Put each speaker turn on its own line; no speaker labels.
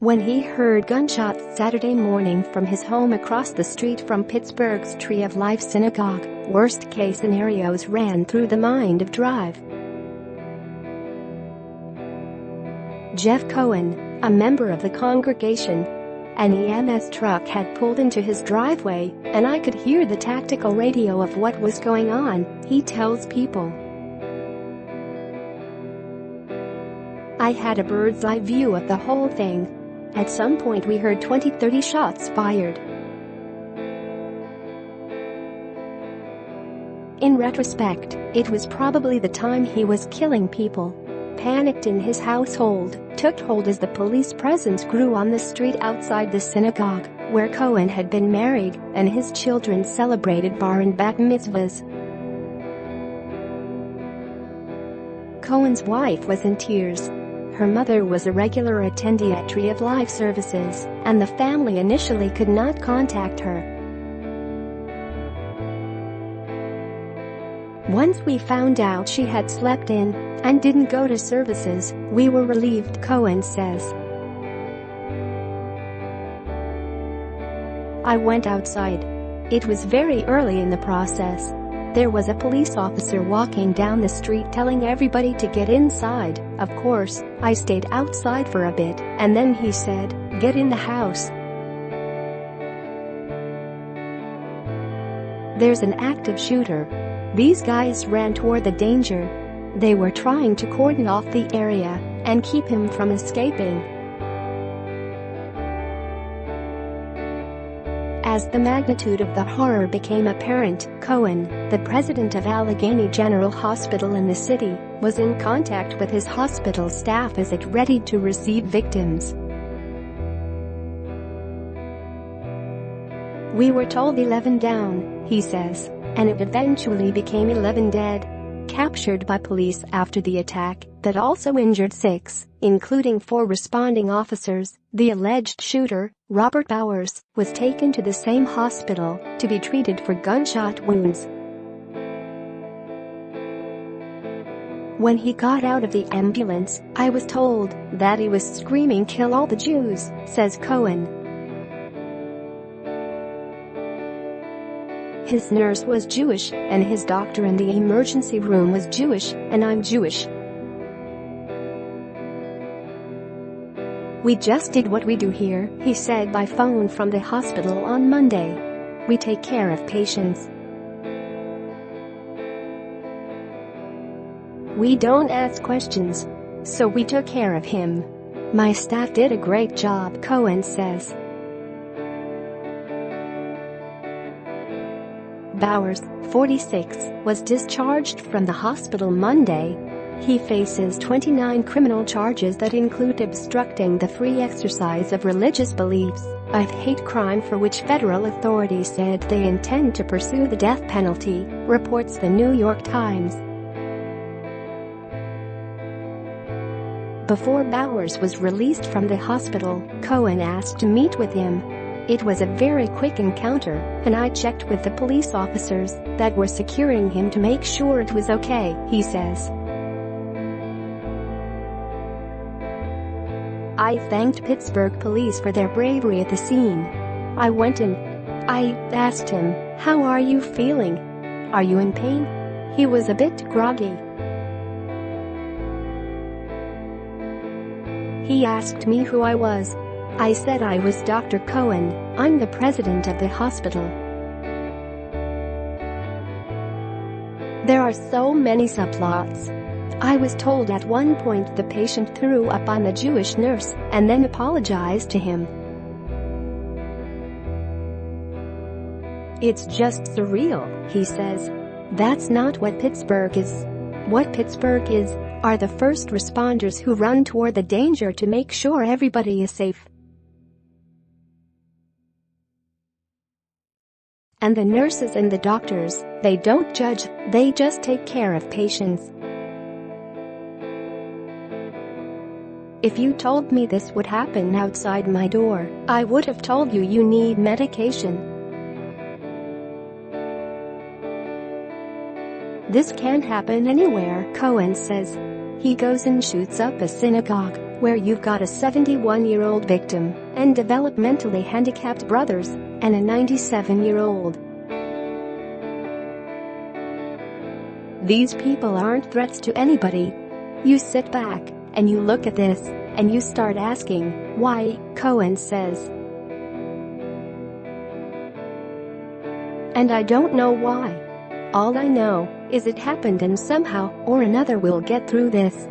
when he heard gunshots Saturday morning from his home across the street from Pittsburgh's Tree of Life Synagogue. Worst-case scenarios ran through the mind of Drive. Jeff Cohen, a member of the congregation. An EMS truck had pulled into his driveway, and I could hear the tactical radio of what was going on, he tells People. I had a bird's-eye view of the whole thing. At some point we heard 20-30 shots fired. In retrospect, it was probably the time he was killing people. Panicked in his household took hold as the police presence grew on the street outside the synagogue, where Cohen had been married and his children celebrated bar and bat mitzvahs. Cohen's wife was in tears. Her mother was a regular attendee at Tree of Life services, and the family initially could not contact her. Once we found out she had slept in and didn't go to services, we were relieved, Cohen says. I went outside. It was very early in the process. There was a police officer walking down the street telling everybody to get inside. Of course, I stayed outside for a bit, and then he said, "Get in the house." There's an active shooter. These guys ran toward the danger. They were trying to cordon off the area and keep him from escaping. As the magnitude of the horror became apparent, Cohen, the president of Allegheny General Hospital in the city, was in contact with his hospital staff as it readied to receive victims. "We were told 11 down," he says, and it eventually became 11 dead. Captured by police after the attack that also injured 6, including 4 responding officers, the alleged shooter, Robert Bowers, was taken to the same hospital to be treated for gunshot wounds. When he got out of the ambulance, I was told that he was screaming, "Kill all the Jews," says Cohen. His nurse was Jewish, and his doctor in the emergency room was Jewish, and I'm Jewish. "We just did what we do here," he said by phone from the hospital on Monday. "We take care of patients. We don't ask questions. So we took care of him. My staff did a great job," Cohen says. Bowers, 46, was discharged from the hospital Monday. He faces 29 criminal charges that include obstructing the free exercise of religious beliefs, a hate crime for which federal authorities said they intend to pursue the death penalty, reports the New York Times. Before Bowers was released from the hospital, Cohen asked to meet with him. "It was a very quick encounter, and I checked with the police officers that were securing him to make sure it was okay," he says. "I thanked Pittsburgh police for their bravery at the scene. I went in. I asked him, 'How are you feeling? Are you in pain?' He was a bit groggy. He asked me who I was. I said I was Dr. Cohen, I'm the president of the hospital." There are so many subplots. I was told at one point the patient threw up on the Jewish nurse and then apologized to him. "It's just surreal," he says. "That's not what Pittsburgh is. What Pittsburgh is are the first responders who run toward the danger to make sure everybody is safe. And the nurses and the doctors, they don't judge, they just take care of patients. If you told me this would happen outside my door, I would have told you you need medication. This can happen anywhere," Cohen says. He goes and shoots up a synagogue, where you've got a 71-year-old victim, and developmentally handicapped brothers, and a 97-year-old. These people aren't threats to anybody. You sit back, and you look at this, and you start asking, why, Cohen says. And I don't know why. All I know is it happened and somehow or another we'll get through this.